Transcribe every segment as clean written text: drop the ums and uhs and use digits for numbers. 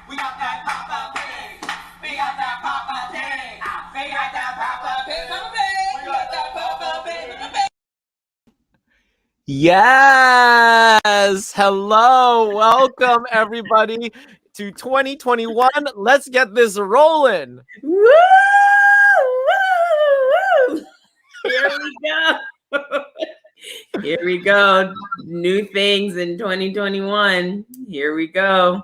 We got that Poppa pig. We got that Poppa pig. We got that Poppa pig. We got that Poppa pig. Yes. Hello. Welcome, everybody, to 2021. Let's get this rolling. Woo! Woo! Here we go. Here we go. New things in 2021. Here we go.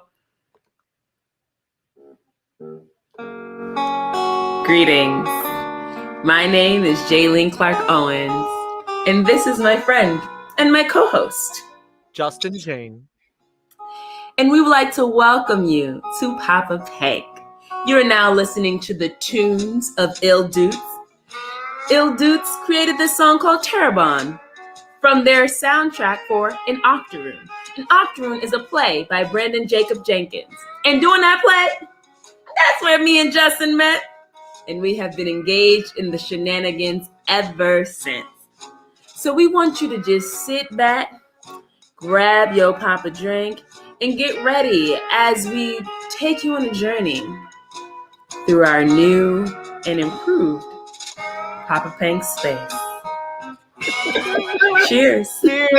Greetings. My name is Jaylene Clark Owens, and this is my friend and my co-host, Justin Jane. and we would like to welcome you to Poppa Pank. You are now listening to the tunes of Il Dutes. Il Dutes created this song called Terrebonne from their soundtrack for An Octoroon. An Octoroon is a play by Brandon Jacob Jenkins. And doing that play, that's where me and Justin met. And we have been engaged in the shenanigans ever since. So we want you to just sit back, grab your Poppa drink, and get ready as we take you on a journey through our new and improved Poppa Pank space. Cheers. Cheers.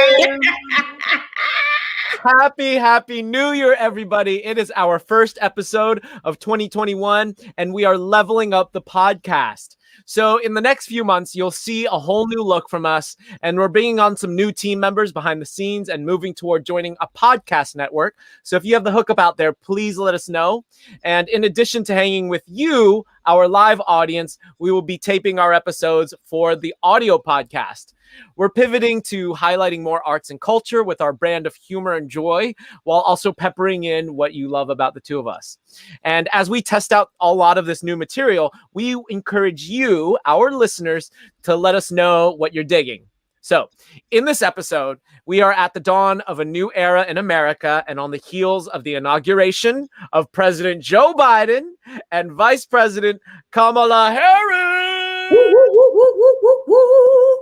Happy New Year, everybody. It is our first episode of 2021, and we are leveling up the podcast. So in the next few months, you'll see a whole new look from us, and we're bringing on some new team members behind the scenes and moving toward joining a podcast network. So if you have the hookup out there, please let us know. And in addition to hanging with you, our live audience, we will be taping our episodes for the audio podcast. We're pivoting to highlighting more arts and culture with our brand of humor and joy, while also peppering in what you love about the two of us. And as we test out a lot of this new material, we encourage you, our listeners, to let us know what you're digging. So in this episode, we are at the dawn of a new era in America and on the heels of the inauguration of President Joe Biden and Vice President Kamala Harris. Woo, woo, woo, woo, woo, woo, woo.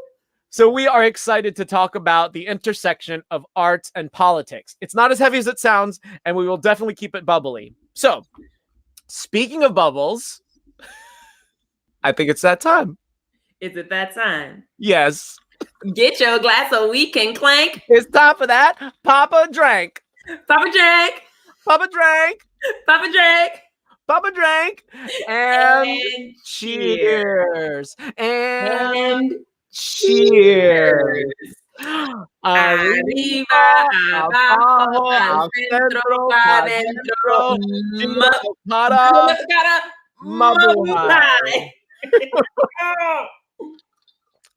So we are excited to talk about the intersection of arts and politics. It's not as heavy as it sounds, and we will definitely keep it bubbly. So, speaking of bubbles, I think it's that time. Is it that time? Yes. Get your glass so we can clank. It's time for that. Poppa drank. Poppa drink. Poppa drank. Poppa drink. Poppa drank. And cheers. cheers. And cheers. Arriba, abajo, al centro, pa' dentro, mabuhay.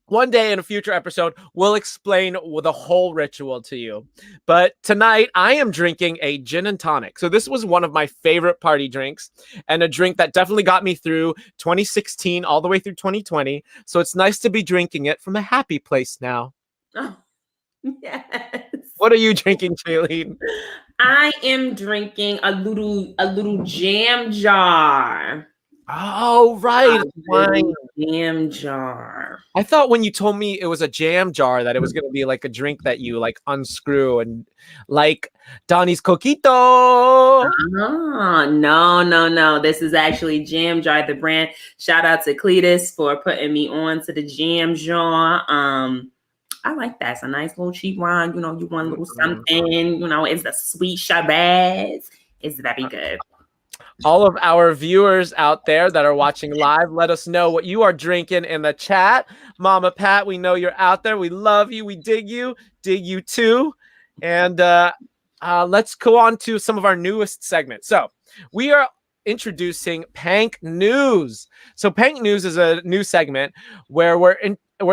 One day in a future episode, we'll explain the whole ritual to you. But tonight, I am drinking a gin and tonic. So this was one of my favorite party drinks and a drink that definitely got me through 2016 all the way through 2020. So it's nice to be drinking it from a happy place now. Oh, yes. What are you drinking, Jaylene? I am drinking a little jam jar. Oh, right. Wine. Jam jar. I thought when you told me it was a jam jar that it was going to be like a drink that you like unscrew and like Donnie's Coquito. Oh, no. This is actually Jam Jar, the brand. Shout out to Cletus for putting me on to the jam jar. I like that. It's a nice little cheap wine. You know, you want a little something. You know, it's a sweet Shabazz. It's very good. All of our viewers out there that are watching live, let us know what you are drinking in the chat. Mama Pat, we know you're out there. We love you. We dig you too. And let's go on to some of our newest segments. So we are introducing Pank News. So Pank News is a new segment where we're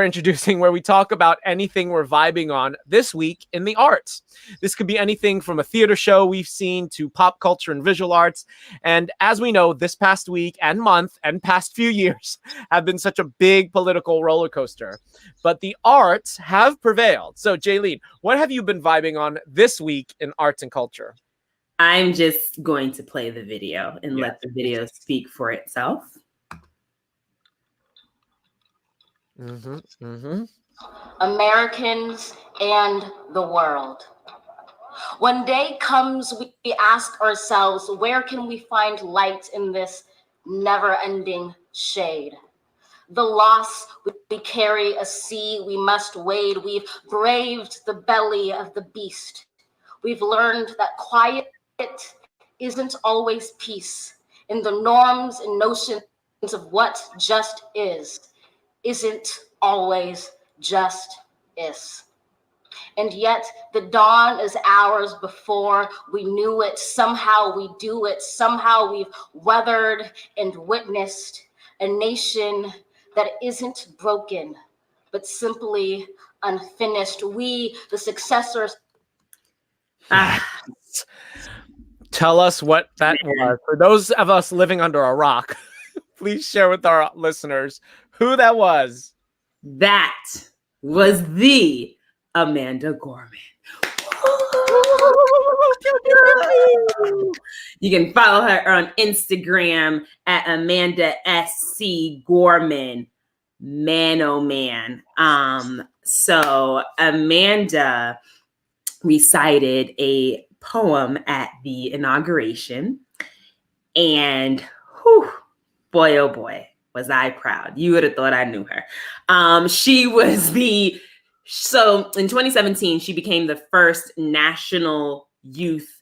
introducing where we talk about anything we're vibing on this week in the arts. This could be anything from a theater show we've seen to pop culture and visual arts. And as we know, this past week and month and past few years have been such a big political roller coaster. But the arts have prevailed. So Jaylene, what have you been vibing on this week in arts and culture? I'm just going to play the video and let the video speak for itself. Americans and the world. When day comes, we ask ourselves, where can we find light in this never-ending shade? The loss we carry, a sea we must wade. We've braved the belly of the beast. We've learned that quiet isn't always peace. In the norms and notions of what just isn't always just is. And yet the dawn is ours before we knew it. Somehow we do it. Somehow we've weathered and witnessed a nation that isn't broken, but simply unfinished. We, the successors. Tell us what that was. For those of us living under a rock, please share with our listeners who that was. That was the Amanda Gorman. You can follow her on Instagram at Amanda SC Gorman. Man, oh man. So Amanda recited a poem at the inauguration, and whew, boy, oh boy, was I proud. You would have thought I knew her. So in 2017, she became the first national youth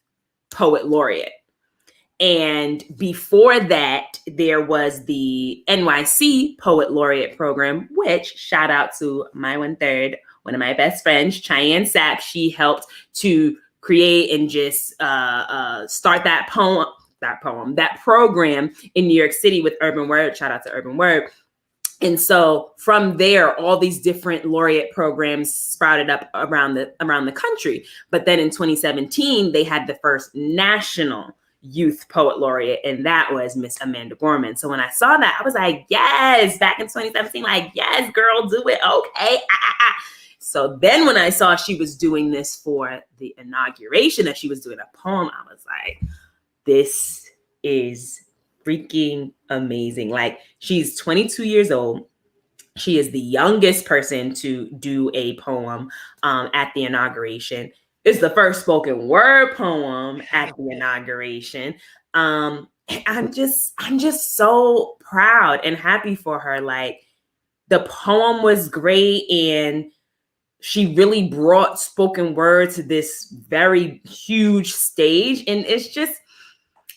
poet laureate. And before that, there was the NYC Poet Laureate program, which, shout out to my 1/3, one of my best friends, Cheyenne Sapp. She helped to create and just start that program in New York City with Urban Word. Shout out to Urban Word. And so from there, all these different laureate programs sprouted up around the country. But then in 2017, they had the first national youth poet laureate, and that was Miss Amanda Gorman. So when I saw that, I was like, yes, back in 2017, like, yes, girl, do it. Okay. So then when I saw she was doing this for the inauguration, that she was doing a poem, I was like, this is freaking amazing. Like, she's 22 years old. She is the youngest person to do a poem at the inauguration. It's the first spoken word poem at the inauguration. I'm just so proud and happy for her. Like, the poem was great, and she really brought spoken word to this very huge stage. And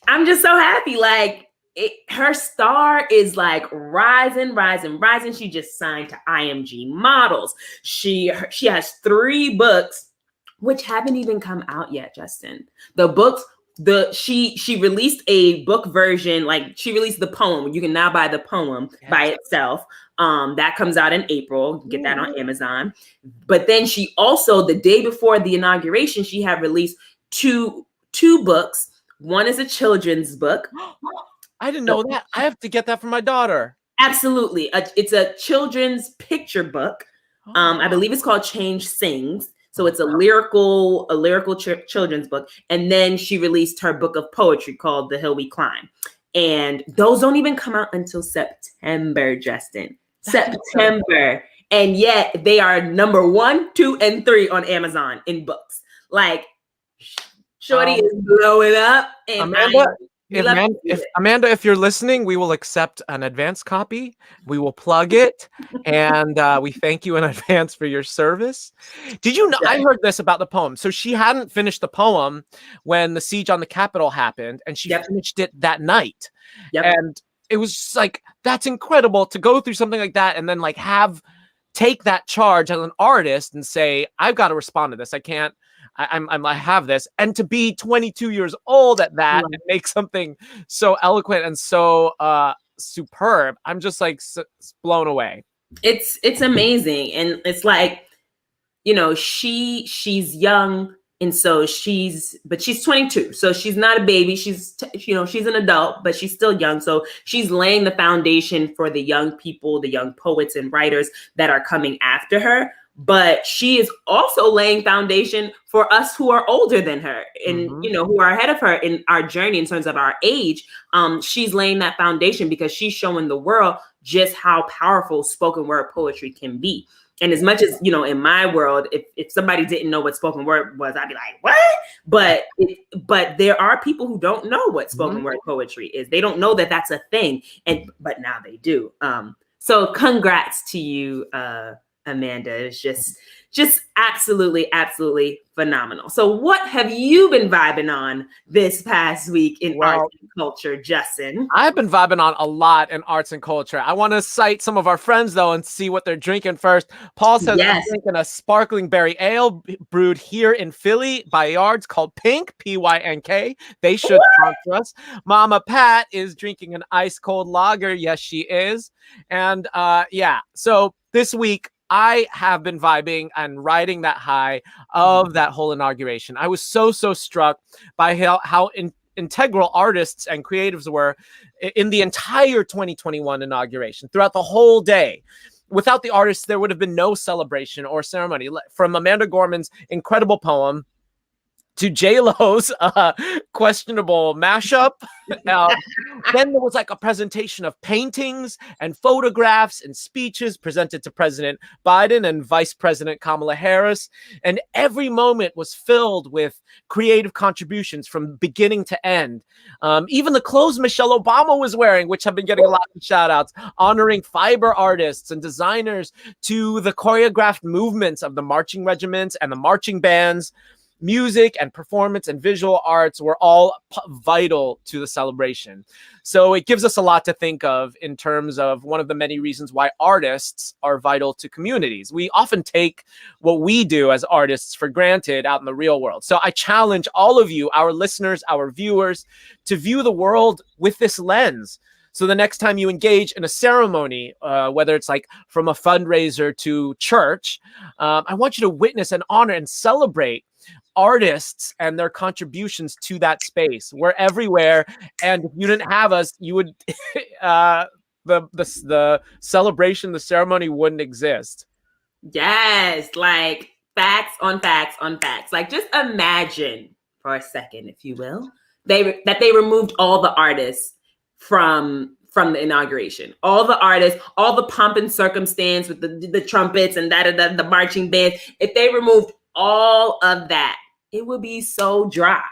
I'm just so happy. Like, her star is like rising. She just signed to IMG Models. She has 3 books, which haven't even come out yet, Justin. The books, she released a book version, like she released the poem. You can now buy the poem by itself. That comes out in April. You can get that on Amazon. But then she also, the day before the inauguration, she had released two books. One is a children's book. I didn't know that. I have to get that for my daughter. Absolutely. It's a children's picture book. I believe it's called Change Sings. So it's a lyrical children's book. And then she released her book of poetry called The Hill We Climb. And those don't even come out until September, Justin. September. And yet they are number 1, 2, and 3 on Amazon in books. Like, shorty is blowing up. And Amanda, if you're listening, we will accept an advance copy. We will plug it, and we thank you in advance for your service. Did you know? I heard this about the poem. So she hadn't finished the poem when the siege on the Capitol happened, and she finished it that night. And it was just like, that's incredible to go through something like that, and then like take that charge as an artist and say, I've got to respond to this. I have this, and to be 22 years old at that and make something so eloquent and so superb, I'm just like blown away. It's amazing, and it's like, you know, she's young, and so she's 22, so she's not a baby. She's she's an adult, but she's still young. So she's laying the foundation for the young people, the young poets and writers that are coming after her. But she is also laying foundation for us who are older than her and, who are ahead of her in our journey in terms of our age. She's laying that foundation because she's showing the world just how powerful spoken word poetry can be. And as much as, in my world, if somebody didn't know what spoken word was, I'd be like, what? But there are people who don't know what spoken word poetry is. They don't know that that's a thing. But now they do. So congrats to you, Amanda. It's just absolutely, absolutely phenomenal. So what have you been vibing on this past week in arts and culture, Justin? I've been vibing on a lot in arts and culture. I want to cite some of our friends, though, and see what they're drinking first. Paul says, I'm drinking a sparkling berry ale brewed here in Philly by Yards called Pink, P-Y-N-K. They should sponsor us. Mama Pat is drinking an ice cold lager. Yes, she is. And so this week, I have been vibing and riding that high of that whole inauguration. I was so struck by how integral artists and creatives were in the entire 2021 inauguration throughout the whole day. Without the artists, there would have been no celebration or ceremony. From Amanda Gorman's incredible poem to J-Lo's questionable mashup. Then there was like a presentation of paintings and photographs and speeches presented to President Biden and Vice President Kamala Harris. And every moment was filled with creative contributions from beginning to end. Even the clothes Michelle Obama was wearing, which have been getting a lot of shout outs, honoring fiber artists and designers, to the choreographed movements of the marching regiments and the marching bands. Music and performance and visual arts were all vital to the celebration. So it gives us a lot to think of in terms of one of the many reasons why artists are vital to communities. We often take what we do as artists for granted out in the real world. So I challenge all of you, our listeners, our viewers, to view the world with this lens. So the next time you engage in a ceremony, whether it's like from a fundraiser to church, I want you to witness and honor and celebrate artists and their contributions to that space. We're everywhere, and if you didn't have us, you would the celebration, the ceremony wouldn't exist. Yes, like facts on facts on facts. Like, just imagine for a second, if you will, that they removed all the artists from the inauguration. All the artists, all the pomp and circumstance with the trumpets and the marching band. If they removed all of that, it would be so dry.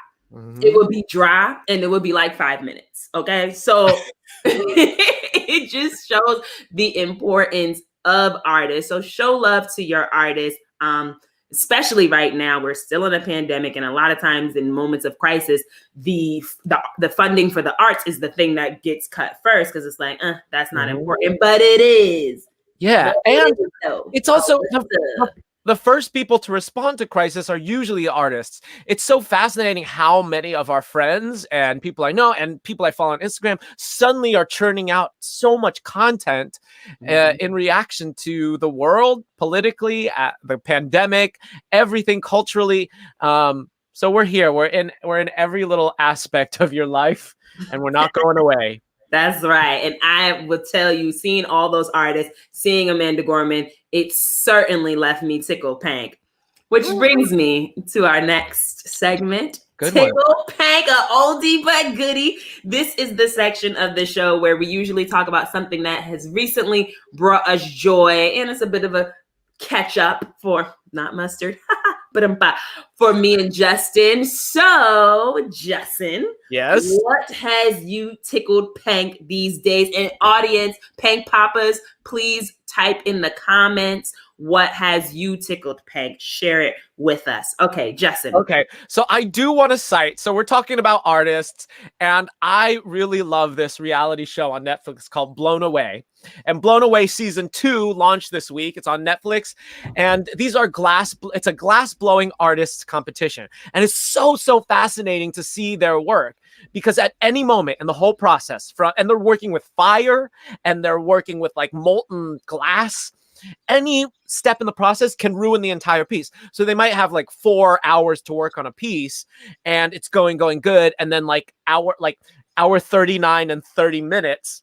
It would be dry, and it would be like 5 minutes. Okay. So it just shows the importance of artists. So show love to your artists. Especially right now, we're still in a pandemic, and a lot of times in moments of crisis, the funding for the arts is the thing that gets cut first, because it's like, that's not important, but it is. Yeah, and it's also the first people to respond to crisis are usually artists. It's so fascinating how many of our friends and people I know and people I follow on Instagram suddenly are churning out so much content in reaction to the world, politically, the pandemic, everything culturally. So we're here. We're in every little aspect of your life, and we're not going away. That's right. And I will tell you, seeing all those artists, seeing Amanda Gorman, it certainly left me tickled Pank. Which brings me to our next segment. Tickle Pank, a oldie but goodie. This is the section of the show where we usually talk about something that has recently brought us joy. And it's a bit of a catch up for not mustard, but for me and Justin. So, Justin, yes, what has you tickled Pank these days? And audience, Pank Poppas, please type in the comments what has you tickled Pank. Share it with us. Okay, Justin. Okay, so I do want to cite, so we're talking about artists, and I really love this reality show on Netflix called Blown Away. And Blown Away season 2 launched this week. It's on Netflix, and these are it's a glass blowing artists competition, and it's so fascinating to see their work, because at any moment in the whole process, and they're working with fire, and they're working with like molten glass. Any step in the process can ruin the entire piece. So they might have like 4 hours to work on a piece, and it's going good, and then like hour 39 and 30 minutes.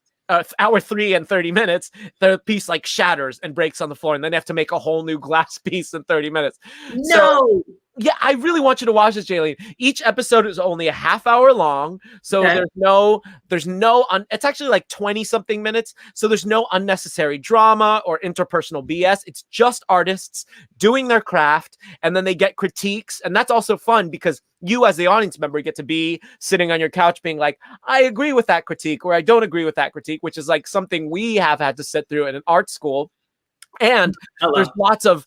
Hour 3 and 30 minutes, the piece like shatters and breaks on the floor, and then they have to make a whole new glass piece in 30 minutes. No. Yeah, I really want you to watch this, Jaylene. Each episode is only a half hour long, so Okay. it's actually like 20 something minutes, so there's no unnecessary drama or interpersonal BS. It's just artists doing their craft, and then they get critiques, and that's also fun because you as the audience member get to be sitting on your couch being like, I agree with that critique, or I don't agree with that critique, which is like something we have had to sit through in an art school. And there's lots of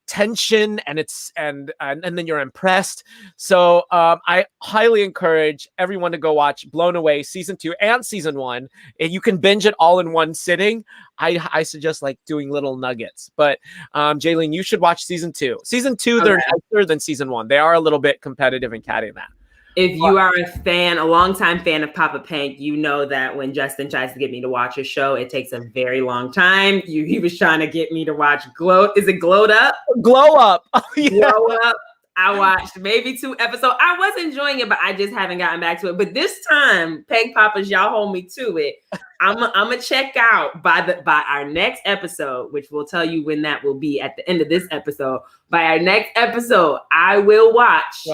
tension, and then you're impressed. So I highly encourage everyone to go watch Blown Away season 2 and season 1. And you can binge it all in one sitting. I suggest like doing little nuggets. But Jaylene, you should watch season 2. Season 2, they're nicer than season 1. They are a little bit competitive in catting that. If you are a longtime fan of Poppa Pank, you know that when Justin tries to get me to watch a show, it takes a very long time. He was trying to get me to watch Is it Glowed Up? Glow Up. Oh, yeah. Glow Up. I watched maybe 2 episodes. I was enjoying it, but I just haven't gotten back to it. But this time, Pank Poppas, y'all hold me to it. I'm gonna check out by our next episode, which will tell you when that will be at the end of this episode. By our next episode, I will watch.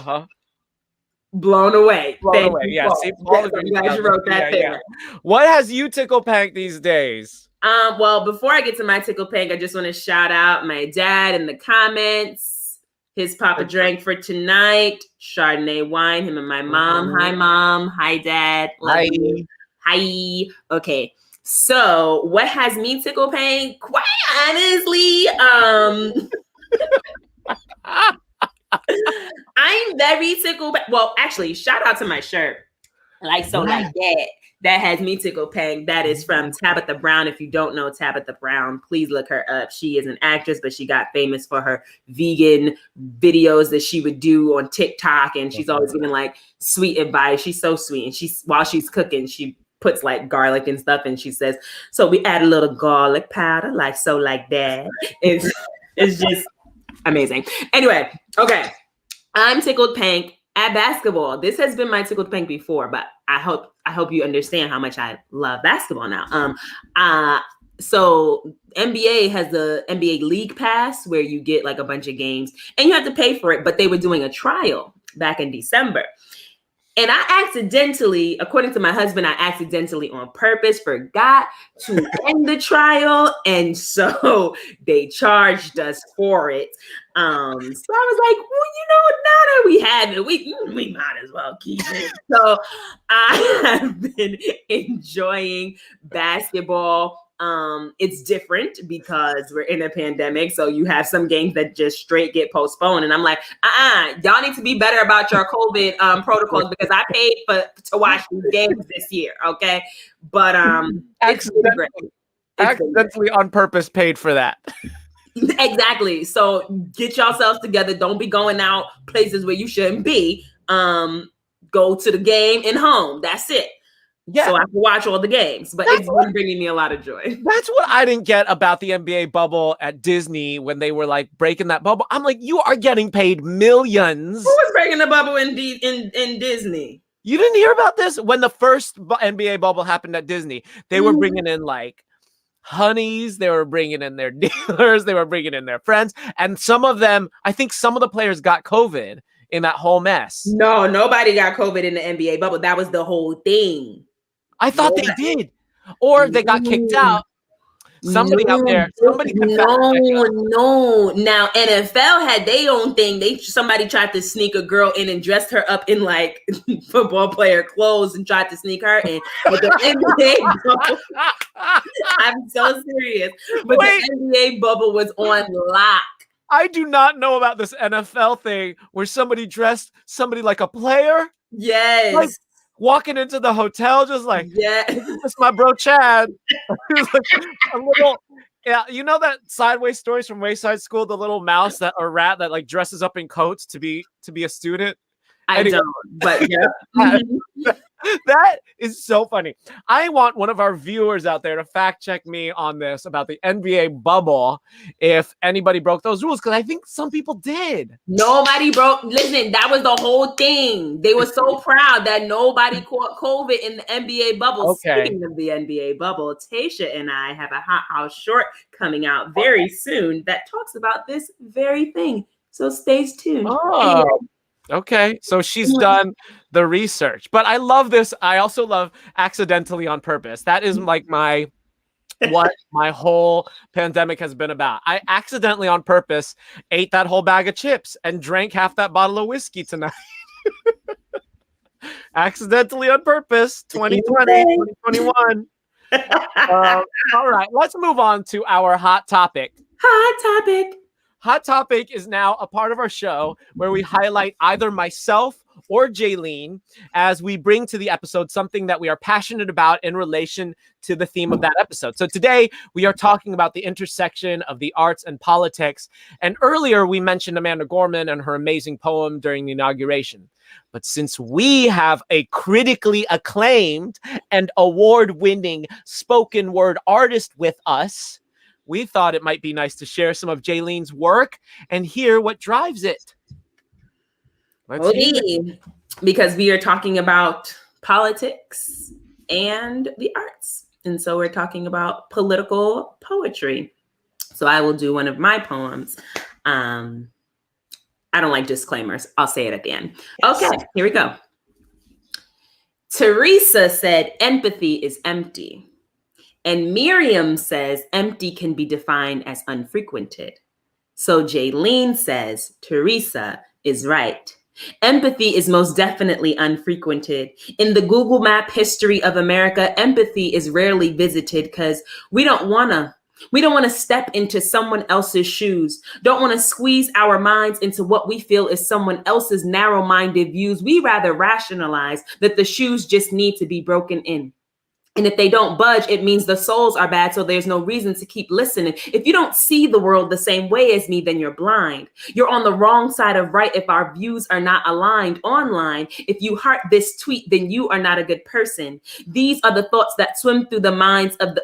Blown Away. Yeah. See, I'm glad you wrote that there. What has you tickle Pank these days? Well, before I get to my tickle Pank, I just want to shout out my dad in the comments. His Papa drank for tonight. Chardonnay wine. Him and my mom. Hi, Mom. Hi, Dad. Love you. Hi. Okay. So, what has me tickle Pank? Quite honestly, I'm very tickled. Well, actually, shout out to my shirt. Like that. That has me tickled Pank. That is from Tabitha Brown. If you don't know Tabitha Brown, please look her up. She is an actress, but she got famous for her vegan videos that she would do on TikTok. And she's always giving like sweet advice. She's so sweet. And while she's cooking, she puts like garlic and stuff. And she says, so we add a little garlic powder, like that. It's just amazing. Anyway, okay. I'm tickled Pank at basketball. This has been my tickled Pank before, but I hope you understand how much I love basketball now. So NBA has the NBA League Pass where you get like a bunch of games and you have to pay for it, but they were doing a trial back in December. And I accidentally, according to my husband, on purpose forgot to end the trial. And so they charged us for it. So I was like, well, now that we have it, we might as well keep it. So I have been enjoying basketball. It's different because we're in a pandemic. So you have some games that just straight get postponed. And I'm like, y'all need to be better about your COVID protocols because I paid to watch these games this year. Okay. But accidentally on purpose paid for that. Exactly. So get yourselves together. Don't be going out places where you shouldn't be. Go to the game and home. That's it. Yeah. So I can watch all the games, but it's been bringing me a lot of joy. That's what I didn't get about the NBA bubble at Disney when they were like breaking that bubble. I'm like, you are getting paid millions. Who was breaking the bubble in Disney? You didn't hear about this? When the first NBA bubble happened at Disney, they were bringing in like honeys, they were bringing in their dealers, they were bringing in their friends. And some of them, I think some of the players got COVID in that whole mess. No, nobody got COVID in the NBA bubble. That was the whole thing. I thought they did. Or they got kicked out. Somebody out there. Somebody No. Now NFL had their own thing. Somebody tried to sneak a girl in and dressed her up in like football player clothes and tried to sneak her in. But the NBA bubble, I'm so serious. But the NBA bubble was on lock. I do not know about this NFL thing where somebody dressed somebody like a player. Yes. Like, walking into the hotel, just like, yeah, it's my bro Chad. Like a little, yeah, you know that sideways stories from Wayside School, the little mouse or rat that like dresses up in coats to be a student. I don't, but yeah. That is so funny. I want one of our viewers out there to fact check me on this about the NBA bubble, if anybody broke those rules, because I think some people did. Nobody broke. Listen, that was the whole thing. They were so proud that nobody caught COVID in the NBA bubble. Okay. Speaking of the NBA bubble, Tasha and I have a Hot House short coming out very soon that talks about this very thing. So stay tuned. Oh, okay. So she's done the research. But I love this. I also love accidentally on purpose. That is like what my whole pandemic has been about. I accidentally on purpose ate that whole bag of chips and drank half that bottle of whiskey tonight. Accidentally on purpose. 2020, 2021. All right, let's move on to our hot topic. Hot topic. Hot Topic is now a part of our show where we highlight either myself or Jaylene as we bring to the episode something that we are passionate about in relation to the theme of that episode. So today we are talking about the intersection of the arts and politics. And earlier we mentioned Amanda Gorman and her amazing poem during the inauguration. But since we have a critically acclaimed and award-winning spoken word artist with us, we thought it might be nice to share some of Jaylene's work and hear what drives it. Let's hear it. Because we are talking about politics and the arts. And so we're talking about political poetry. So I will do one of my poems. I don't like disclaimers. I'll say it at the end. Yes. Okay, here we go. Teresa said, empathy is empty. And Miriam says empty can be defined as unfrequented. So Jaylene says Teresa is right. Empathy is most definitely unfrequented. In the Google Map history of America, empathy is rarely visited because we don't want to step into someone else's shoes, don't want to squeeze our minds into what we feel is someone else's narrow-minded views. We rather rationalize that the shoes just need to be broken in. And if they don't budge, it means the soles are bad, so there's no reason to keep listening. If you don't see the world the same way as me, then you're blind. You're on the wrong side of right if our views are not aligned online. If you heart this tweet, then you are not a good person. These are the thoughts that swim through the minds of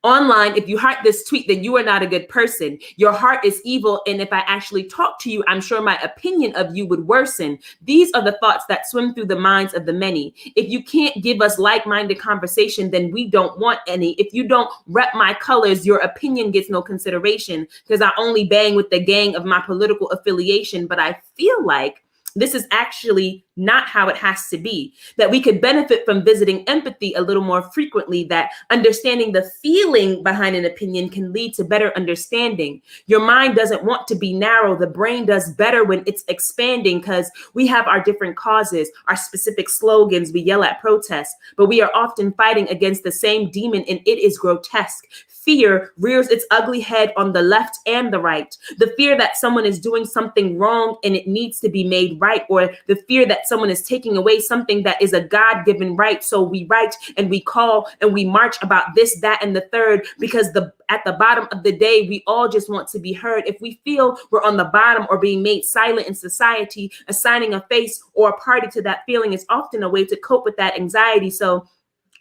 online, if you heart this tweet, then you are not a good person. Your heart is evil. And if I actually talk to you, I'm sure my opinion of you would worsen. These are the thoughts that swim through the minds of the many. If you can't give us like-minded conversation, then we don't want any. If you don't rep my colors, your opinion gets no consideration because I only bang with the gang of my political affiliation. But I feel like this is actually not how it has to be, that we could benefit from visiting empathy a little more frequently, that understanding the feeling behind an opinion can lead to better understanding. Your mind doesn't want to be narrow. The brain does better when it's expanding because we have our different causes, our specific slogans, we yell at protests, but we are often fighting against the same demon and it is grotesque. Fear rears its ugly head on the left and the right. The fear that someone is doing something wrong and it needs to be made right, or the fear that someone is taking away something that is a God-given right. So we write and we call and we march about this, that, and the third, because at the bottom of the day, we all just want to be heard. If we feel we're on the bottom or being made silent in society, assigning a face or a party to that feeling is often a way to cope with that anxiety. So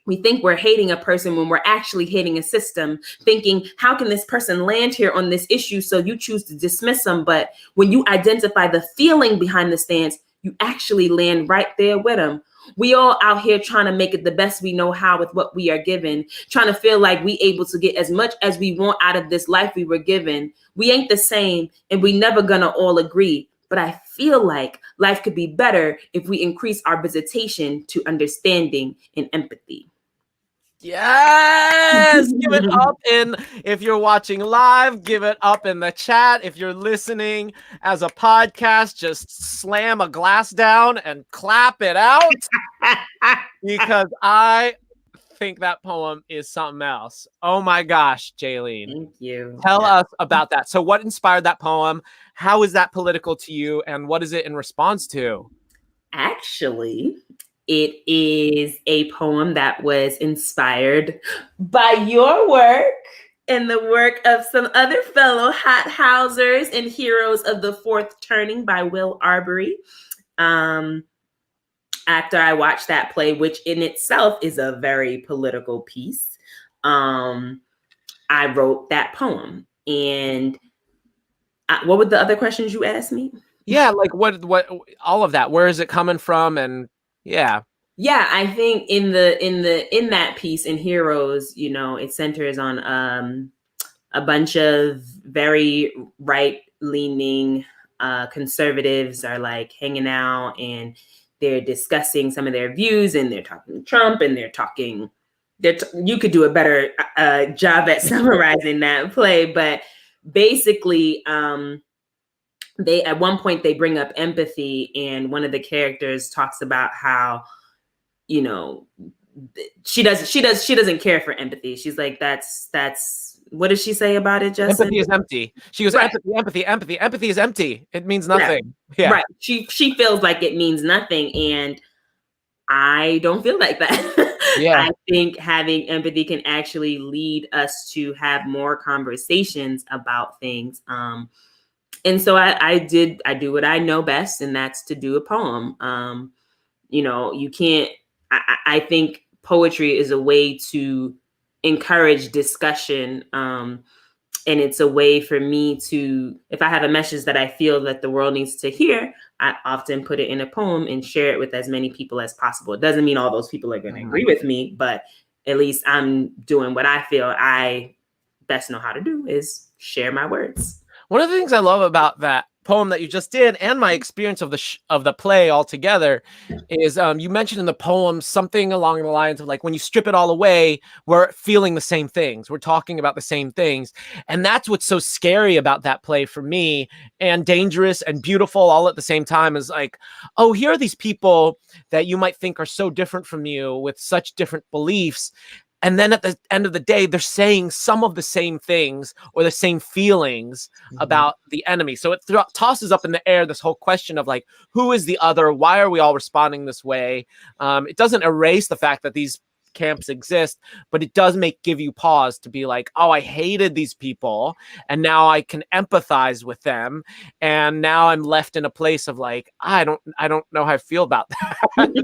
we think we're hating a person when we're actually hating a system, thinking, how can this person land here on this issue? So you choose to dismiss them. But when you identify the feeling behind the stance, you actually land right there with them. We all out here trying to make it the best we know how with what we are given, trying to feel like we able to get as much as we want out of this life we were given. We ain't the same and we never gonna all agree. But I feel like life could be better if we increase our visitation to understanding and empathy. Yes, give it up if you're watching live, give it up in the chat. If you're listening as a podcast, just slam a glass down and clap it out because I think that poem is something else. Oh my gosh, Jaylene. Thank you. Tell us about that. So what inspired that poem? How is that political to you? And what is it in response to? Actually, it is a poem that was inspired by your work and the work of some other fellow hot housers and heroes of the Fourth Turning by Will Arbery. After I watched that play, which in itself is a very political piece, I wrote that poem. And what were the other questions you asked me? Yeah, like what all of that. Where is it coming from? And yeah, I think in that piece in Heroes, it centers on a bunch of very right leaning conservatives are like hanging out and they're discussing some of their views, and they're talking Trump, and they're talking. You could do a better job at summarizing that play, but basically, they at one point they bring up empathy, and one of the characters talks about how, you know, she doesn't care for empathy. She's like, that's what does she say about it, Justin? Empathy is empty. She goes, right. empathy is empty. It means nothing. Yeah. Right. She feels like it means nothing, and I don't feel like that. Yeah. I think having empathy can actually lead us to have more conversations about things. And so I do what I know best, and that's to do a poem. You know, you can't, I think poetry is a way to encourage discussion. And it's a way for me to, if I have a message that I feel that the world needs to hear, I often put it in a poem and share it with as many people as possible. It doesn't mean all those people are going to agree with me, but at least I'm doing what I feel I best know how to do, is share my words. One of the things I love about that poem that you just did, and my experience of the play altogether, is you mentioned in the poem something along the lines of like, when you strip it all away, we're feeling the same things, we're talking about the same things, and that's what's so scary about that play for me, and dangerous and beautiful all at the same time. Is like, oh, here are these people that you might think are so different from you with such different beliefs. And then at the end of the day, they're saying some of the same things or the same feelings about the enemy. So it tosses up in the air this whole question of like, who is the other? Why are we all responding this way? It doesn't erase the fact that these camps exist, but it does give you pause to be like, oh, I hated these people, and now I can empathize with them, and now I'm left in a place of like, I don't know how I feel about that.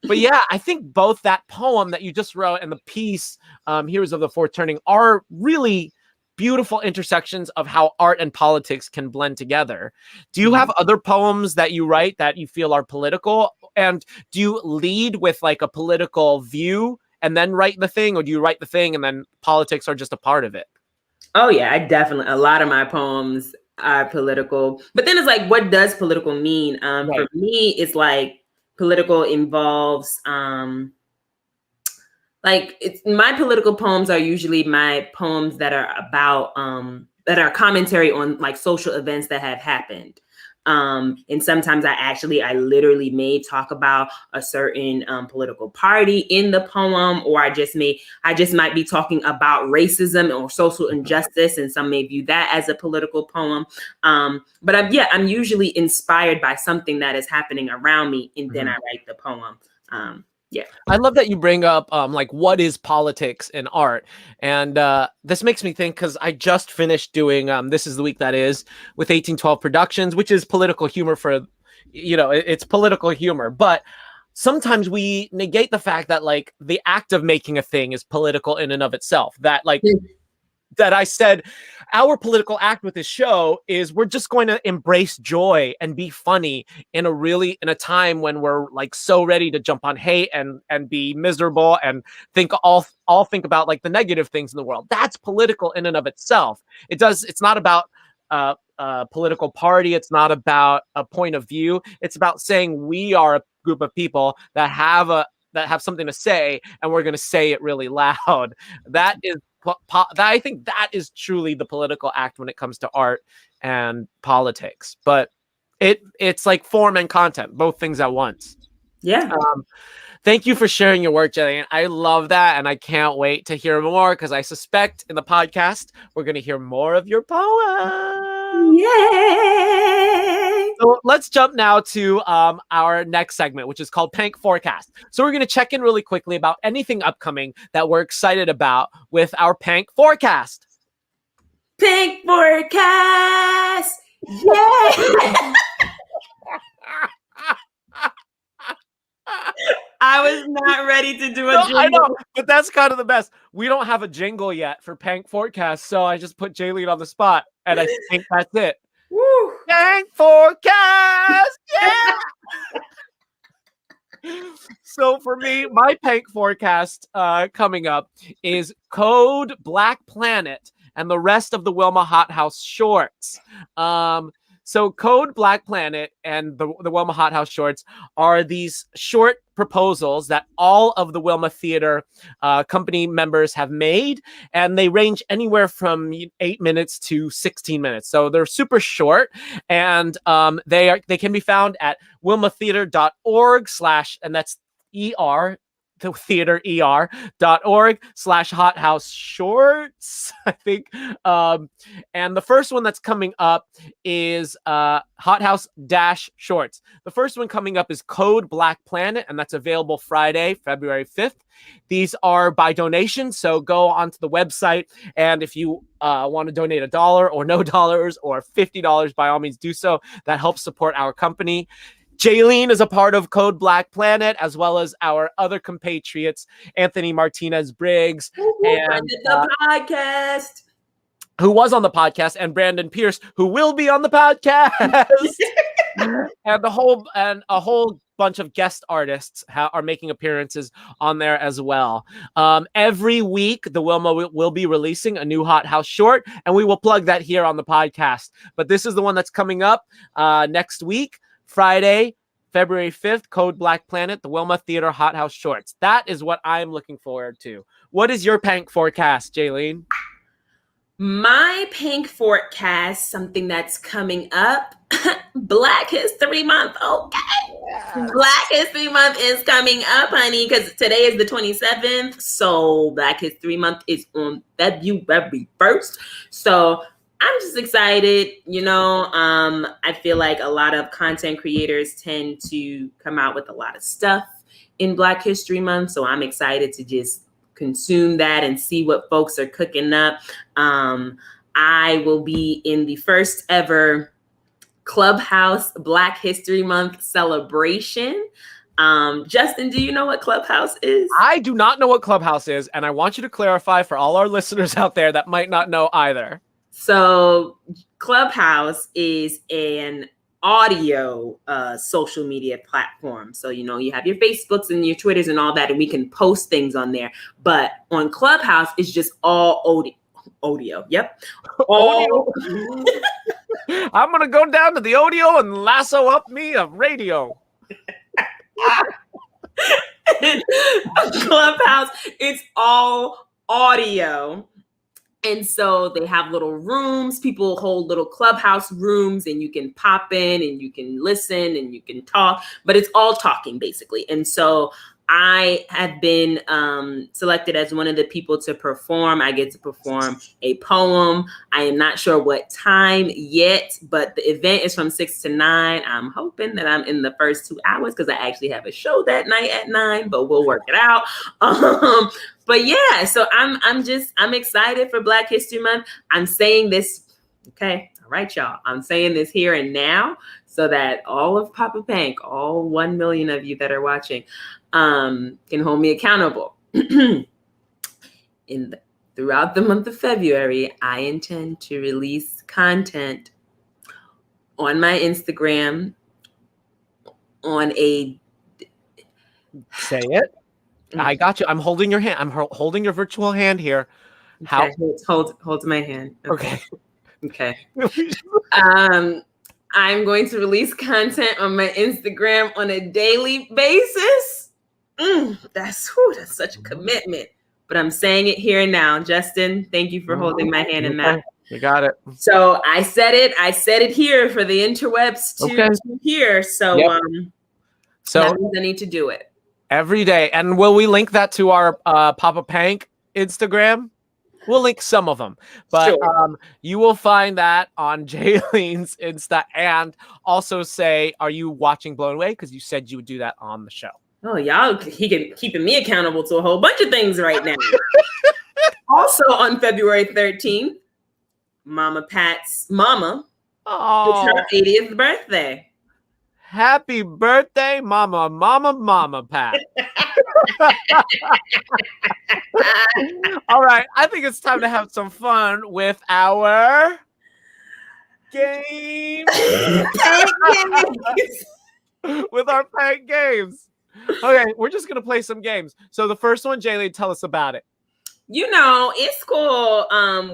But yeah, I think both that poem that you just wrote and the piece, Heroes of the Fourth Turning, are really beautiful intersections of how art and politics can blend together. Do you have other poems that you write that you feel are political? And do you lead with like a political view and then write the thing? Or do you write the thing and then politics are just a part of it? Oh yeah, a lot of my poems are political. But then it's like, what does political mean? Right. For me, it's like, political involves my political poems are usually my poems that are about that are commentary on like social events that have happened. And sometimes I literally may talk about a certain political party in the poem, or I just might be talking about racism or social injustice, and some may view that as a political poem. But I'm usually inspired by something that is happening around me, and then I write the poem. Yeah. I love that you bring up like, what is politics in art? And this makes me think, because I just finished doing This Is the Week That Is with 1812 Productions, which is political humor for, it's political humor. But sometimes we negate the fact that like the act of making a thing is political in and of itself. That like that I said, our political act with this show is we're just going to embrace joy and be funny in a time when we're like so ready to jump on hate and be miserable and think about like the negative things in the world. That's political in and of itself. It's not about a political party. It's not about a point of view. It's about saying we are a group of people that have something to say, and we're going to say it really loud. I think that is truly the political act when it comes to art and politics. But it's like form and content, both things at once. Yeah. Thank you for sharing your work, Jaylene. I love that, and I can't wait to hear more, because I suspect in the podcast we're going to hear more of your poems. Yay! So let's jump now to our next segment, which is called Pank Forecast. So we're going to check in really quickly about anything upcoming that we're excited about with our Pank Forecast. Pank Forecast! Yay! I was not ready to do a jingle. I know, but that's kind of the best. We don't have a jingle yet for Pank Forecast, so I just put Jaylene on the spot, and I think that's it. Woo. Pank Forecast! Yeah! So for me, my Pank Forecast coming up is Code Black Planet. and the rest of the Wilma Hot House shorts. So Code Black Planet and the Wilma Hot House shorts are these short proposals that all of the Wilma Theater company members have made, and they range anywhere from 8 minutes to 16 minutes. So they're super short, and they can be found at wilmatheater.org/ and that's ER, the theater er.org/hothouse shorts, I think. And the first one that's coming up is hothouse shorts. The first one coming up is Code Black Planet, and that's available Friday, February 5th. These are by donation, so go onto the website, and if you want to donate $1 or no dollars or $50, by all means do so. That helps support our company. Jaylene is a part of Code Black Planet, as well as our other compatriots, Anthony Martinez Briggs, and the podcast, who was on the podcast, and Brandon Pierce, who will be on the podcast, and a whole bunch of guest artists are making appearances on there as well. Every week, the Wilma will be releasing a new Hot House short, and we will plug that here on the podcast. But this is the one that's coming up next week. Friday, February 5th, Code Black Planet, the Wilma Theater Hot House shorts. That is what I'm looking forward to. What is your Pank forecast, Jaylene? My Pank forecast, something that's coming up, Black History Month. Okay. Yes. Black History Month is coming up, honey, because today is the 27th. So Black History Month is on February 1st. So I'm just excited, I feel like a lot of content creators tend to come out with a lot of stuff in Black History Month. So I'm excited to just consume that and see what folks are cooking up. I will be in the first ever Clubhouse Black History Month celebration. Justin, do you know what Clubhouse is? I do not know what Clubhouse is, and I want you to clarify for all our listeners out there that might not know either. So Clubhouse is an audio social media platform. So, you have your Facebooks and your Twitters and all that, and we can post things on there. But on Clubhouse, it's just all audio. Yep. Audio. I'm going to go down to the audio and lasso up me a radio. Clubhouse, it's all audio. And so they have little rooms. People hold little Clubhouse rooms, and you can pop in and you can listen and you can talk, but it's all talking basically. And so I have been selected as one of the people to perform. I get to perform a poem. I am not sure what time yet, but the event is from 6 to 9. I'm hoping that I'm in the first 2 hours because I actually have a show that night at 9, but we'll work it out. But yeah, so I'm excited for Black History Month. I'm saying this, okay, all right, y'all. I'm saying this here and now so that all of Poppa Pank, all 1 million of you that are watching, can hold me accountable. Throughout the month of February, I intend to release content on my Instagram on a... Say it. I got you. I'm holding your hand. I'm holding your virtual hand here. How? Okay, hold my hand. Okay. Okay. I'm going to release content on my Instagram on a daily basis. That's such a commitment. But I'm saying it here and now. Justin, thank you for holding my hand in that. You got it. So I said it here for the interwebs to hear. So yep. that means I need to do it. Every day. And will we link that to our Poppa Pank Instagram? We'll link some of them. But sure. You will find that on Jaylene's Insta. And also say, are you watching Blown Away? Because you said you would do that on the show. Oh, y'all keeping me accountable to a whole bunch of things right now. Also on February 13th, Mama Pat's mama. Oh, it's her 80th birthday. Happy birthday, Mama Pat. All right. I think it's time to have some fun with our games. With our Pank games. Okay, we're just going to play some games. So the first one, Jaylene, tell us about it. It's cool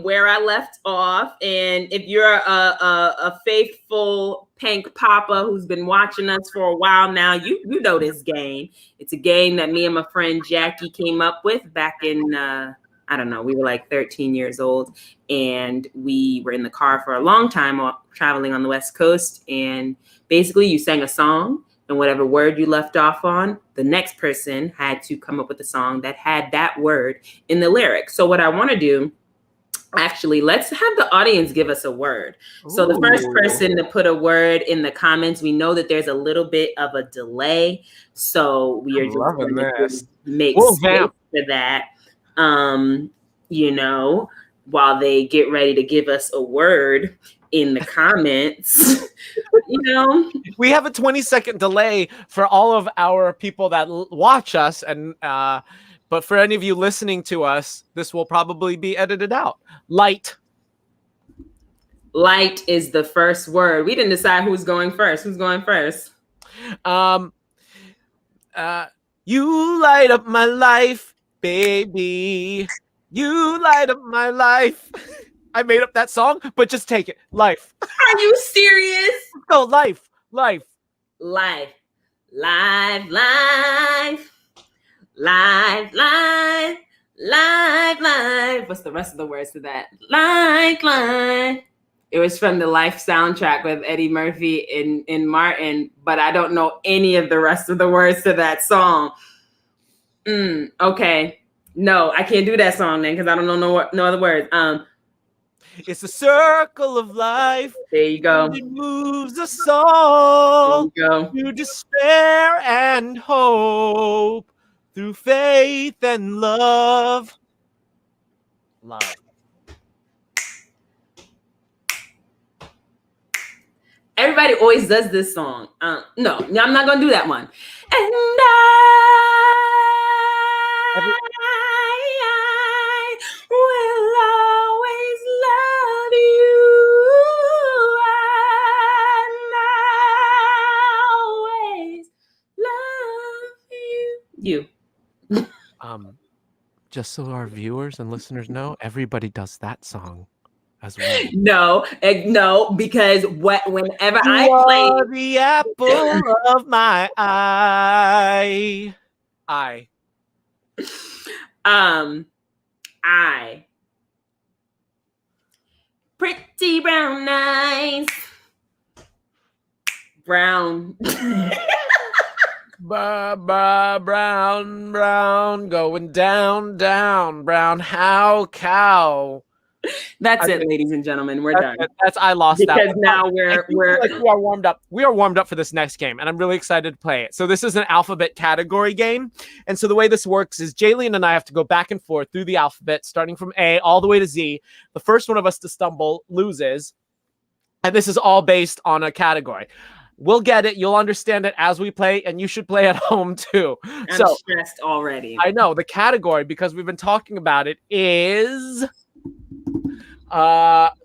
where I left off. And if you're a faithful Pank Poppa who's been watching us for a while now, you know this game. It's a game that me and my friend Jackie came up with back in, I don't know, we were like 13 years old. And we were in the car for a long time traveling on the West Coast. And basically you sang a song. And whatever word you left off on, the next person had to come up with a song that had that word in the lyric. So what I want to do, actually, let's have the audience give us a word. Ooh. So the first person to put a word in the comments, we know that there's a little bit of a delay. So we are just going to make space for that, while they get ready to give us a word in the comments. We have a 20-second delay for all of our people that watch us, and but for any of you listening to us, this will probably be edited out. Light is the first word. We didn't decide who's going first. You light up my life, baby. You light up my life. I made up that song, but just take it. Life. Are you serious? Go, life. What's the rest of the words to that? Life. It was from the Life soundtrack with Eddie Murphy and Martin, but I don't know any of the rest of the words to that song. Okay. No, I can't do that song then because I don't know no other words. It's a circle of life. There you go. It moves us all through despair and hope, through faith and love. Everybody always does this song. No, I'm not going to do that one. And I will always love you. And always love you. Just so our viewers and listeners know, everybody does that song as well. No, because whenever you I are the apple of my eye. I pretty brown eyes. Brown. Brown, going down, brown, how cow. That's it, ladies and gentlemen. We're done. I lost because that. Because now we're we are warmed up. We are warmed up for this next game, and I'm really excited to play it. So this is an alphabet category game, and so the way this works is Jaylene and I have to go back and forth through the alphabet, starting from A all the way to Z. The first one of us to stumble loses, and this is all based on a category. We'll get it. You'll understand it as we play, and you should play at home too. I'm stressed already. I know the category, because we've been talking about it, is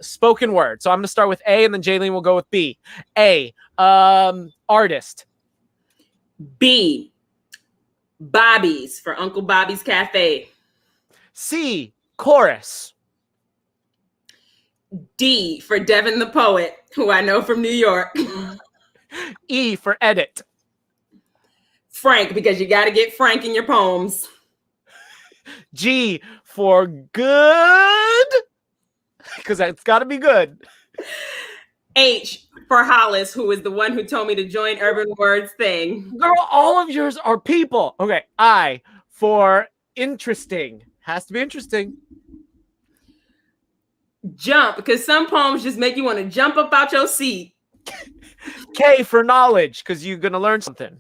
spoken word. So I'm gonna start with A, and then Jaylene will go with B. A, artist. B, Bobby's for Uncle Bobby's Cafe. C, chorus. D for Devin the Poet, who I know from New York. E for edit. Frank, because you got to get Frank in your poems. G for good, because it's got to be good. H for Hollis, who is the one who told me to join Urban Words thing. Girl, all of yours are people. Okay, I for interesting. Has to be interesting. Jump, because some poems just make you want to jump up out your seat. K for knowledge, because you're going to learn something.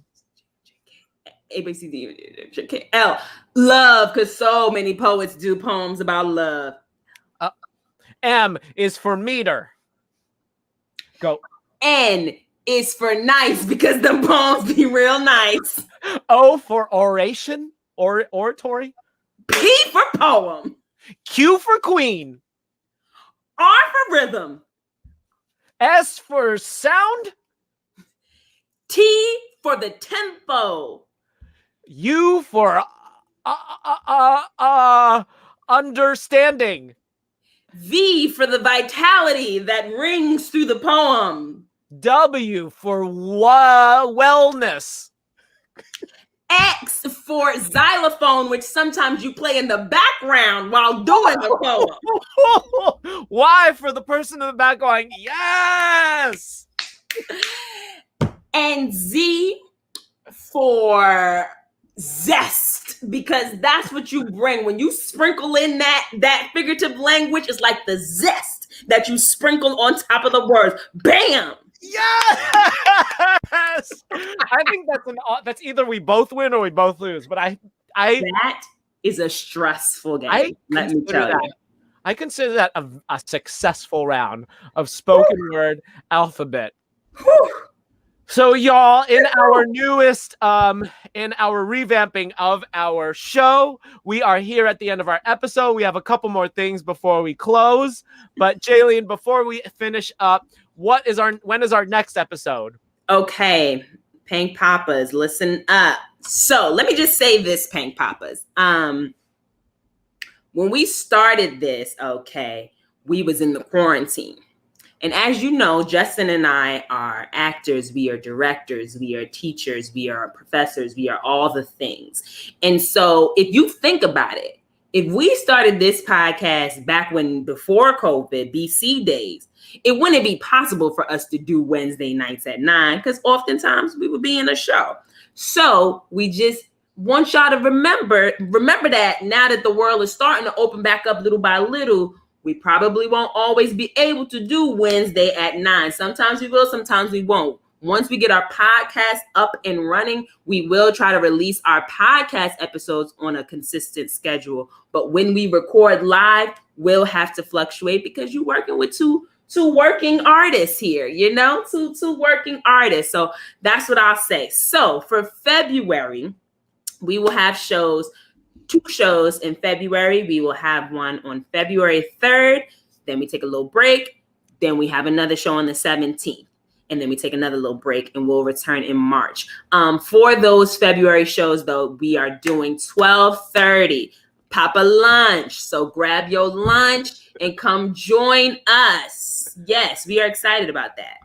A, B, C, D, K, L. Love, because so many poets do poems about love. M is for meter. Go. N is for nice, because the poems be real nice. O for oration or oratory. P for poem. Q for queen. R for rhythm. S for sound. T for the tempo. U for understanding. V for the vitality that rings through the poem. W for wellness. X for xylophone, which sometimes you play in the background while doing the poem. Y for the person in the back going, yes. And Z for zest, because that's what you bring when you sprinkle in that figurative language. It's like the zest that you sprinkle on top of the words. Bam. Yes. I think that's either we both win or we both lose. But I that is a stressful game. Let me tell you. I consider that a successful round of spoken word alphabet. Whew. So y'all, in our revamping of our show, we are here at the end of our episode. We have a couple more things before we close. But Jaylene, before we finish up, when is our next episode? Okay, Pank Poppas, listen up. So let me just say this, Pank Poppas. When we started this, okay, we was in the quarantine. And as you know, Justin and I are actors, we are directors, we are teachers, we are professors, we are all the things. And so if you think about it, if we started this podcast back before COVID, BC days, it wouldn't be possible for us to do Wednesday nights at 9 because oftentimes we would be in a show. So we just want y'all to remember that now that the world is starting to open back up little by little, we probably won't always be able to do Wednesday at 9. Sometimes we will, sometimes we won't. Once we get our podcast up and running, we will try to release our podcast episodes on a consistent schedule. But when we record live, we'll have to fluctuate because you're working with two working artists here, two working artists. So that's what I'll say. So for February, we will have 2 shows in February. We will have one on February 3rd. Then we take a little break. Then we have another show on the 17th. And then we take another little break and we'll return in March. For those February shows, though, we are doing 12:30 Poppa lunch. So grab your lunch and come join us. Yes, we are excited about that.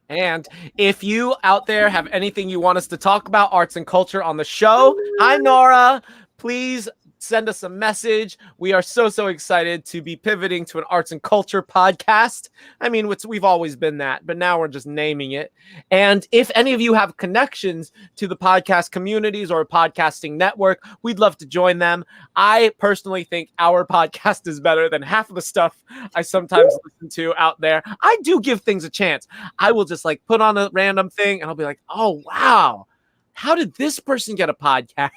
And if you out there have anything you want us to talk about, arts and culture on the show, hi, Nora. Please send us a message. We are so excited to be pivoting to an arts and culture podcast. I mean, we've always been that, but now we're just naming it. And if any of you have connections to the podcast communities or podcasting network, we'd love to join them. I personally think our podcast is better than half of the stuff I sometimes listen to out there. I do give things a chance. I will just put on a random thing and I'll be like, oh, wow. How did this person get a podcast?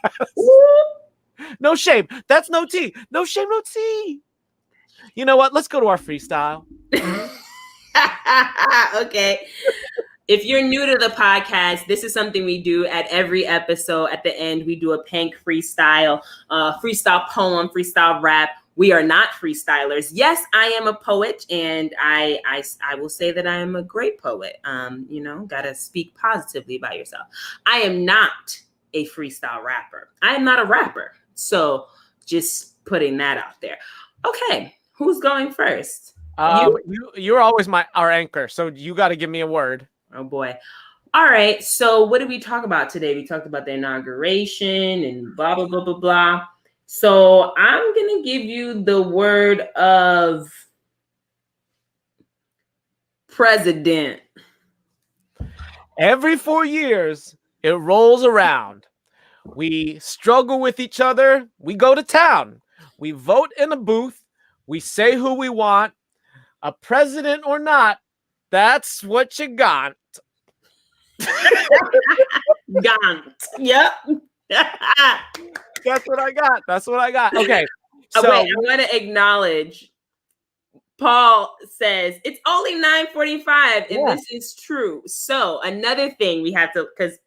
No shame. That's no tea. No shame, no tea. You know what? Let's go to our freestyle. Okay. If you're new to the podcast, this is something we do at every episode. At the end, we do a Pank freestyle, freestyle poem, freestyle rap. We are not freestylers. Yes, I am a poet, and I will say that I am a great poet. Gotta speak positively about yourself. I am not a freestyle rapper. I am not a rapper. So just putting that out there. Okay, who's going first? You're always our anchor, so you got to give me a word. Oh boy. All right. So what did we talk about today? We talked about the inauguration and blah blah blah blah blah. So I'm gonna give you the word of president. Every 4 years, it rolls around. We struggle with each other. We go to town. We vote in a booth. We say who we want. A president or not, that's what you got. Gaunt. Yep. That's what I got. That's what I got. Okay. So wait, I want to acknowledge Paul says it's only 9:45 and this is true. So another thing we have to, because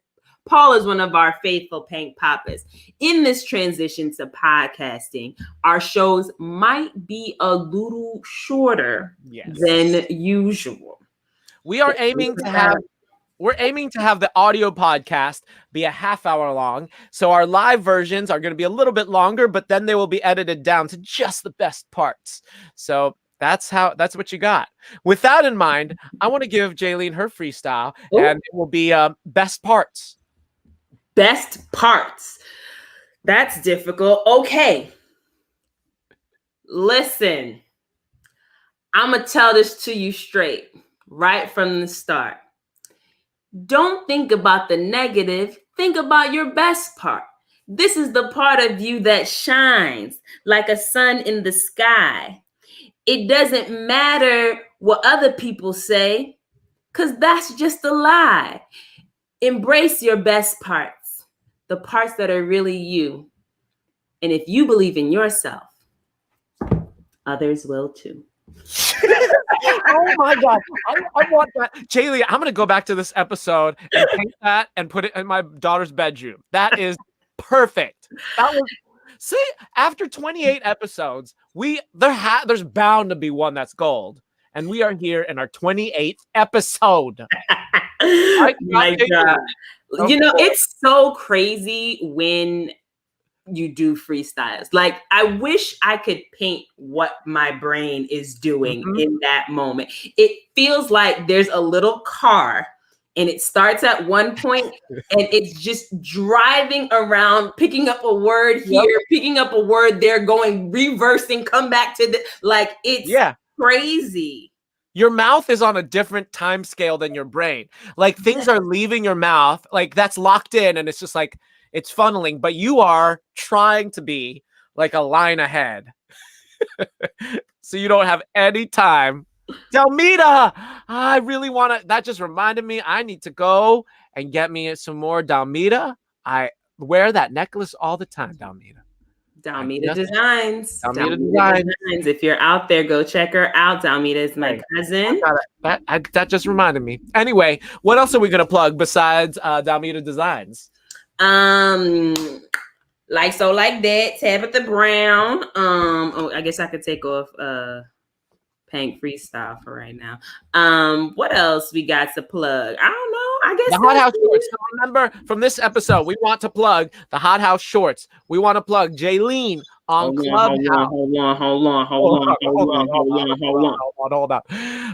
Paul is one of our faithful Pank Poppas. In this transition to podcasting, our shows might be a little shorter than usual. We are aiming to have we're aiming to have the audio podcast be a half hour long. So our live versions are going to be a little bit longer, but then they will be edited down to just the best parts. So that's what you got. With that in mind, I want to give Jaylene her freestyle, and it will be best parts. Best parts. That's difficult. Okay. Listen, I'm going to tell this to you straight, right from the start. Don't think about the negative. Think about your best part. This is the part of you that shines like a sun in the sky. It doesn't matter what other people say, because that's just a lie. Embrace your best parts, the parts that are really you. And if you believe in yourself, others will too. Oh my God. I want that. Jaylene, I'm going to go back to this episode and paint that and put it in my daughter's bedroom. That is perfect. See, after 28 episodes, there's bound to be one that's gold. And we are here in our 28th episode. My God. You know, it's so crazy when you do freestyles. Like, I wish I could paint what my brain is doing in that moment. It feels like there's a little car and it starts at one point and it's just driving around, picking up a word here, picking up a word there, going, reversing, come back to it's crazy. Your mouth is on a different time scale than your brain. Like, things are leaving your mouth, like that's locked in, and it's just like, it's funneling, but you are trying to be like a line ahead. So you don't have any time. Dalmida, I really want to, that just reminded me, I need to go and get me some more Dalmida. I wear that necklace all the time, Dalmida. Dalmida Designs. Dalmida Designs. If you're out there, go check her out. Dalmida is my cousin. That just reminded me. Anyway, what else are we going to plug besides Dalmida Designs? Like So Like That, Tabitha Brown. I guess I could take off Pank freestyle for right now. What else we got to plug? I don't know. I guess the Hot House Shorts. So remember, from this episode, we want to plug the Hot House Shorts. We want to plug Jaylene on Clubhouse. Hold on.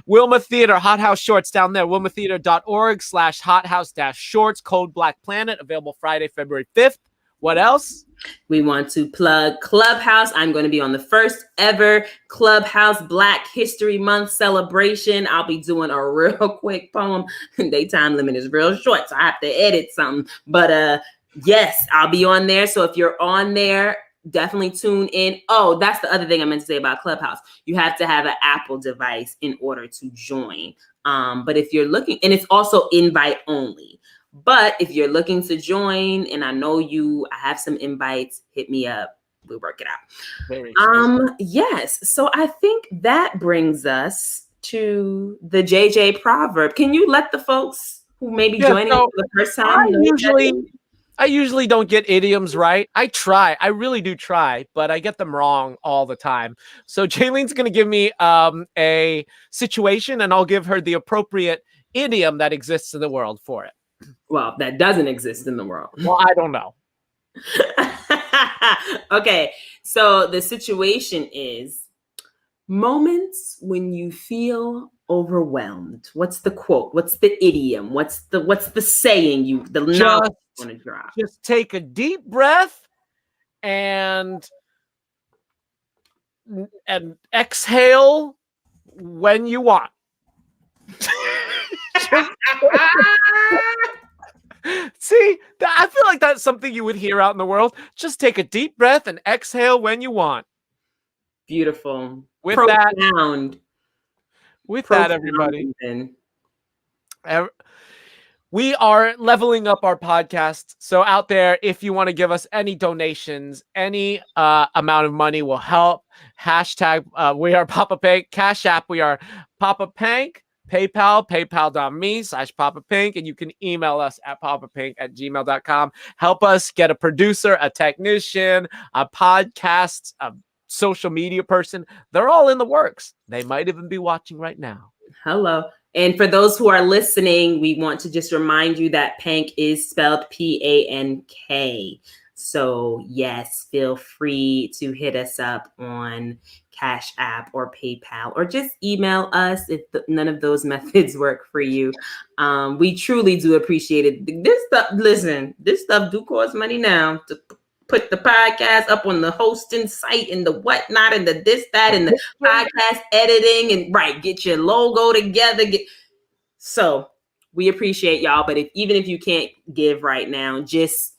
Wilma Theater, Hot House Shorts down there. WilmaTheater.org/hothouse-shorts. Code Black Planet. Available Friday, February 5th. What else? We want to plug Clubhouse. I'm going to be on the first ever Clubhouse Black History Month celebration. I'll be doing a real quick poem. Daytime limit is real short, so I have to edit something. But yes, I'll be on there. So if you're on there, definitely tune in. Oh, that's the other thing I meant to say about Clubhouse. You have to have an Apple device in order to join. But if you're looking, and it's also invite only. But if you're looking to join, and I know I have some invites, hit me up. We'll work it out. Yes. So I think that brings us to the JJ proverb. Can you let the folks who may be joining for the first time I usually don't get idioms right. I try. I really do try, but I get them wrong all the time. So Jaylene's going to give me a situation, and I'll give her the appropriate idiom that exists in the world for it. Well, that doesn't exist in the world. Well, I don't know. Okay, so the situation is moments when you feel overwhelmed. What's the quote? What's the idiom? What's the saying the knowledge you want to drop? Just take a deep breath and exhale when you want. See, I feel like that's something you would hear out in the world. Just take a deep breath and exhale when you want. Beautiful. With that, everybody, we are leveling up our podcast. So out there, if you want to give us any donations, any amount of money will help. Hashtag we are Poppa Pank. Cash App, we are Poppa Pank. PayPal, paypal.me/PoppaPank, and you can email us at poppapank@gmail.com. Help us get a producer, a technician, a podcast, a social media person. They're all in the works. They might even be watching right now. Hello. And for those who are listening, we want to just remind you that Pank is spelled Pank. So yes, feel free to hit us up on Cash App or PayPal, or just email us if none of those methods work for you. We truly do appreciate it. This stuff do cost money now to put the podcast up on the hosting site and the whatnot and the this, that, and the podcast editing and get your logo together. So we appreciate y'all. But even if you can't give right now, just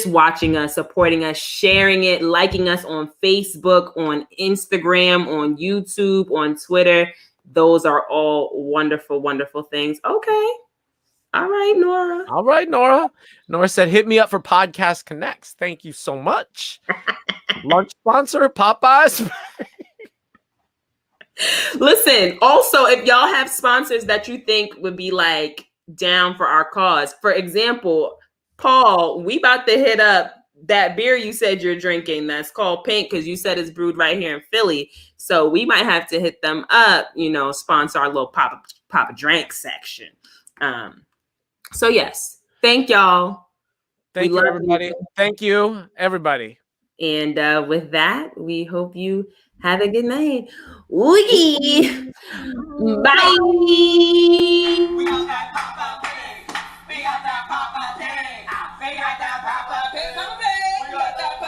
watching us, supporting us, sharing it, liking us on Facebook, on Instagram, on YouTube, on Twitter. Those are all wonderful, wonderful things. Okay. All right, Nora. All right, Nora. Nora said, hit me up for Podcast Connects. Thank you so much. Lunch sponsor, Popeyes. Listen, also, if y'all have sponsors that you think would be like down for our cause, for example, Paul, we about to hit up that beer you said you're drinking that's called Pink, because you said it's brewed right here in Philly. So we might have to hit them up, sponsor our little Poppa drink section. So yes, thank y'all. Thank you, everybody. Thank you, everybody. And with that, we hope you have a good night. Bye. We got that